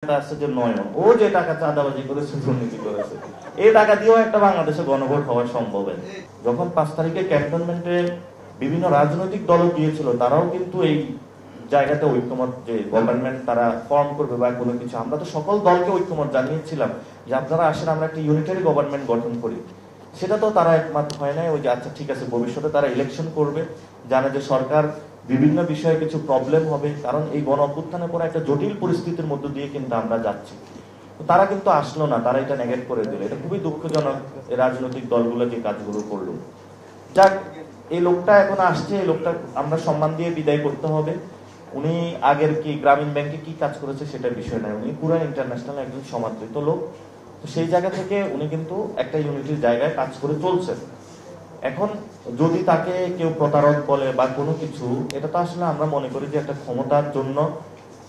আছে যে নয়ন ও যে টাকা চাঁদাবাজি করেছে, দুর্নীতি করেছে, এই টাকা দিয়েও একটা বাংলাদেশে গণভোট হওয়া সম্ভব। যখন 5 তারিখে ক্যান্টনমেন্টে বিভিন্ন রাজনৈতিক দল গিয়েছিল, তারাও কিন্তু এই জায়গাতে ঐক্যমত যে গভর্নমেন্ট তারা ফর্ম করবে বা কোনো কিছু, আমরা তো সকল দলকে ঐক্যমত জানিয়েছিলাম যে আপনারা আসেন আমরা একটা ইউনিটারি গভর্নমেন্ট গঠন করি। সেটা তো তারা একমত হয় নাই। ওই যে আচ্ছা ঠিক আছে ভবিষ্যতে তারা ইলেকশন করবে, জানে যে সরকার বিভিন্ন বিষয়ে কিছু প্রবলেম হবে, কারণ এই গণ অভ্যুত্থানের পরে একটা জটিল পরিস্থিতির মধ্য দিয়ে কিন্তু আমরা যাচ্ছি। তারা কিন্তু আসলো না, তারা এটা নেগেট করে দিল। এটা খুবই দুঃখজনক, এই রাজনৈতিক দলগুলো যে কাজগুলো করলো। যাক, এই লোকটা এখন আসছে, এই লোকটা আমরা সম্মান দিয়ে বিদায় করতে হবে। উনি আগের কি গ্রামীণ ব্যাংকে কি কাজ করেছে সেটা বিষয় নয়, উনি পুরো ইন্টারন্যাশনাল একজন সমাদৃত লোক। তো সেই জায়গা থেকে উনি কিন্তু একটা ইউনিটির জায়গায় কাজ করে চলছেন। এখন যদি তাকে কেউ প্রতারক বলে বা কোনো কিছু, এটা তো আসলে আমরা মনে করি যে একটা ক্ষমতার জন্য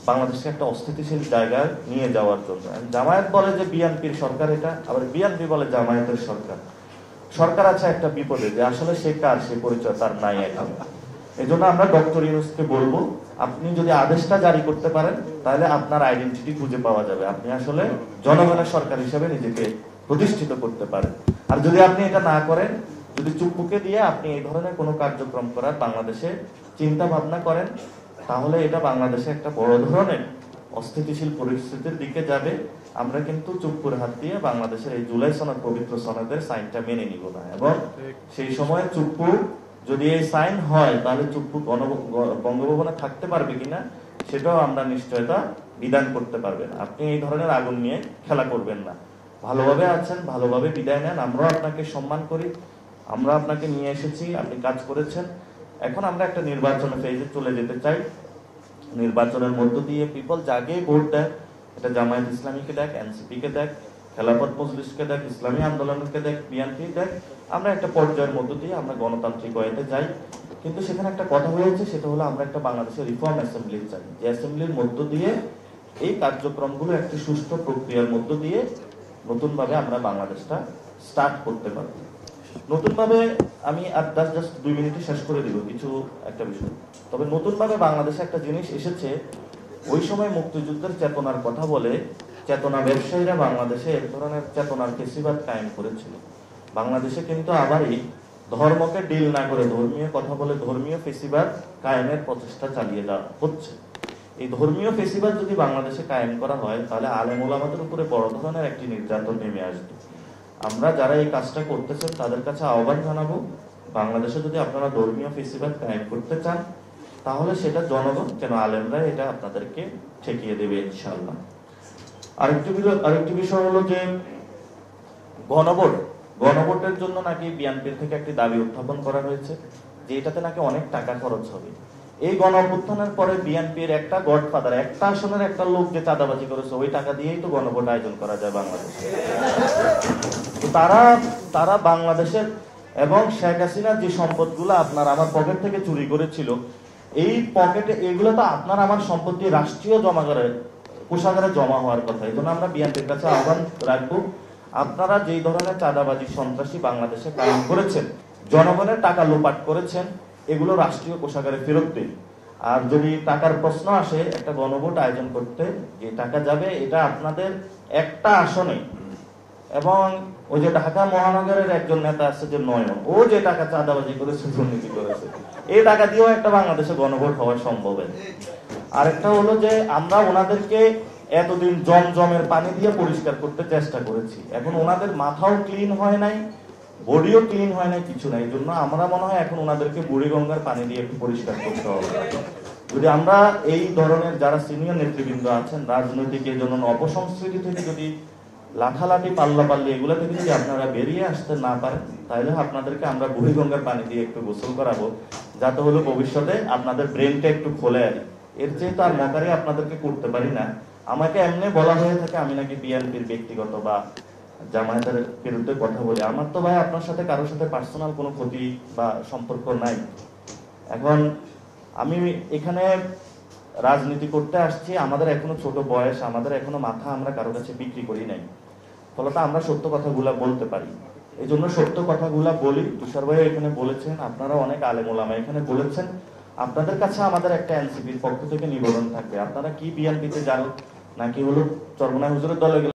বাংলাদেশকে একটা অস্থিতিশীল জায়গায় নিয়ে যাওয়ার জন্য। জামায়াত বলে যে বিএনপির সরকার, এটা আবার বিএনপি বলে জামায়াতের সরকার। সরকার আছে একটা বিপদে, যে আসলে সে কার সে পরিচয় তার নাই এখন। এই জন্য আমরা ডক্টর ইউনূসকে বলবো, আপনি যদি আদেশটা জারি করতে পারেন তাহলে আপনার আইডেন্টিটি খুঁজে পাওয়া যাবে, আপনি আসলে জনগণের সরকার হিসেবে নিজেকে প্রতিষ্ঠিত করতে পারেন। আর যদি আপনি এটা না করেন, যদি চুপকে দিয়ে আপনি এই ধরনের কোনো কার্যক্রম করার বাংলাদেশে চিন্তা ভাবনা করেন, তাহলে এটা বাংলাদেশে একটা বড় ধরনের অস্থিতিশীল পরিস্থিতির দিকে যাবে। আমরা কিন্তু চুপ করে হাত দিয়ে বাংলাদেশের এই জুলাই সনদ, পবিত্র সনদের সাইনটা মেনে নিব না। এবং সেই সময় চুপ্পু যদি এই সাইন হয়, তাহলে চুপ্পু বঙ্গভবনে থাকতে পারবে কিনা সেটাও আমরা নিশ্চয়তা বিধান করতে পারবেন। আপনি এই ধরনের আগুন নিয়ে খেলা করবেন না। ভালোভাবে আছেন, ভালোভাবে বিদায় নেন। আমরাও আপনাকে সম্মান করি, আমরা আপনাকে নিয়ে এসেছি, আপনি কাজ করেছেন। এখন আমরা একটা নির্বাচনের ফেজে চলে যেতে চাই। নির্বাচনের মধ্য দিয়ে পিপল যাকেই ভোট দেয়, এটা জামায়াত ইসলামীকে দেখ, এনসিপি কে দেখ, খেলাফত মজলিসকে দেখ, ইসলামী আন্দোলনকে দেখ, বিএনপি দেখ, আমরা একটা পর্যায়ের মধ্য দিয়ে আমরা গণতান্ত্রিক ওয়েতে যাই। কিন্তু সেখানে একটা কথা হয়েছে, সেটা হলো আমরা একটা বাংলাদেশের রিফর্ম অ্যাসেম্বলি চাই, যে অ্যাসেম্বলির মধ্য দিয়ে এই কার্যক্রমগুলো একটি সুষ্ঠু প্রক্রিয়ার মধ্য দিয়ে নতুন ভাবে আমরা বাংলাদেশটা স্টার্ট করতে পারবো। নতুন ভাবে আমি আর জাস্ট 2 মিনিটে শেষ করে দিব কিছু একটা বিষয়। তবে নতুন ভাবে বাংলাদেশে একটা জিনিস এসেছে, ওই সময় মুক্তিযুদ্ধের চেতনার কথা বলে চেতনা ব্যবসায়ীরা বাংলাদেশে এক ধরনের চেতনার ফেসিবাদ কায়েম করেছিল। বাংলাদেশে কিন্তু আবারই ধর্মকে ডিল না করে ধর্মীয় কথা বলে ধর্মীয় ফেসিবাদ কায়েমের প্রচেষ্টা চালিয়ে যাওয়া হচ্ছে। এই ধর্মীয় ফেসিবাদ যদি বাংলাদেশে কায়েম করা হয়, তাহলে আলেম ওলামাদের উপরে বড় ধরনের একটি নির্যাতন নেমে আসবে। আমরা যারা এই কাজটা করতেছেন তাদের কাছে আহ্বান জানাবো, বাংলাদেশে যদি আপনারা ধর্মীয় ফেসিবাদ কায়েম করতে চান, তাহলে সেটা জনগণ কেন আলেমরা এটা আপনাদেরকে ঠেকিয়ে দেবে ইনশাআল্লাহ। আরেকটি বিষয় হলো যে গণভোটের জন্য নাকি বিএনপির থেকে একটি দাবি উত্থাপন করা হয়েছে যে এটাতে নাকি অনেক টাকা খরচ হবে। এই গণ অভ্যুত্থানের পরে বিএনপির একটা গডফাদার, একটা আসনের একটা লোক যে চাঁদাবাজি করেছে, ওই টাকা দিয়েই তো গণভোট আয়োজন করা যায় বাংলাদেশে। তারা বাংলাদেশের এবং শেখ হাসিনার যে সম্পদগুলো আপনার আমার পকেট থেকে চুরি করেছিল, এই পকেটে এগুলো তো আপনার আমার সম্পত্তি রাষ্ট্রীয় জমাগারে কোষাগারে জমা হওয়ার কথা। এই জন্য আমরা বিএনপির কাছে আহ্বান রাখবো, আপনারা যেই ধরনের চাঁদাবাজি সন্ত্রাসী বাংলাদেশে কায়েম করেছেন, জনগণের টাকা লোপাট করেছেন, এগুলো রাষ্ট্রীয় কোষাগারে ফেরত দিন। আর যদি টাকার প্রশ্ন আসে একটা গণভোট আয়োজন করতে, যে টাকা যাবে এটা আপনাদের একটা আসনে। এবং ওই যে ঢাকা মহানগরের একজন নেতা আছে যে নয়ন, ও যে টাকা চাঁদাবাজি করেছে, দুর্নীতি করেছে, এই টাকা দিয়েও একটা বাংলাদেশে গণভোট হওয়া সম্ভব। আরেকটা হলো যে আমরা ওনাদেরকে এতদিন জমজমের পানি দিয়ে পরিষ্কার করতে চেষ্টা করেছি, এখন ওনাদের মাথাও ক্লিন হয় নাই, বডিও ক্লিন হয় নাই, কিছু নাই। এই জন্য আমরা মনে হয় এখন ওনাদেরকে বুড়িগঙ্গার পানি দিয়ে একটু পরিষ্কার করতে হবে। যদি আমরা এই ধরনের যারা সিনিয়র নেতৃবৃন্দ আছেন রাজনৈতিক এই জন্য অপসংস্কৃতি থেকে যদি লাঠালাঠি পাল্লাপাল্লি এগুলো থেকে যদি আপনারা বেরিয়ে আসতে না পারেন, তাহলে আপনাদেরকে আমরা বুড়িগঙ্গার পানি দিয়ে একটু গোসল করাবো, যাতে হলো ভবিষ্যতে আপনাদের ব্রেনটা একটু খোলে। আর এর চেয়ে তো আর মকারি আপনাদেরকে করতে পারি না। আমাকে এমনি বলা হয়ে থাকে আমি নাকি বিএনপির ব্যক্তিগত বা জামায়াতের বিরুদ্ধে কথা বলি। আমার তো ভাই আপনার সাথে কারোর সাথে পার্সোনাল কোনো ক্ষতি বা সম্পর্ক নাই। এখন আমি এখানে রাজনীতি করতে আসছি, আমাদের এখনো ছোট বয়স, আমাদের এখনো মাথা আমরা কারো কাছে বিক্রি করি নাই, ফলত আমরা সত্য কথাগুলা বলতে পারি। এই জন্য সত্য কথাগুলা বলি। তুষার ভাই এখানে বলেছেন, আপনারা অনেক আলেম ওলামা এখানে বলেছেন, আপনাদের কাছে আমাদের একটা এনসিপির পক্ষ থেকে নিবেদন থাকবে, আপনারা কি বিএনপিতে নাকি হলো চরমনাই হুজুরের দলে গেলে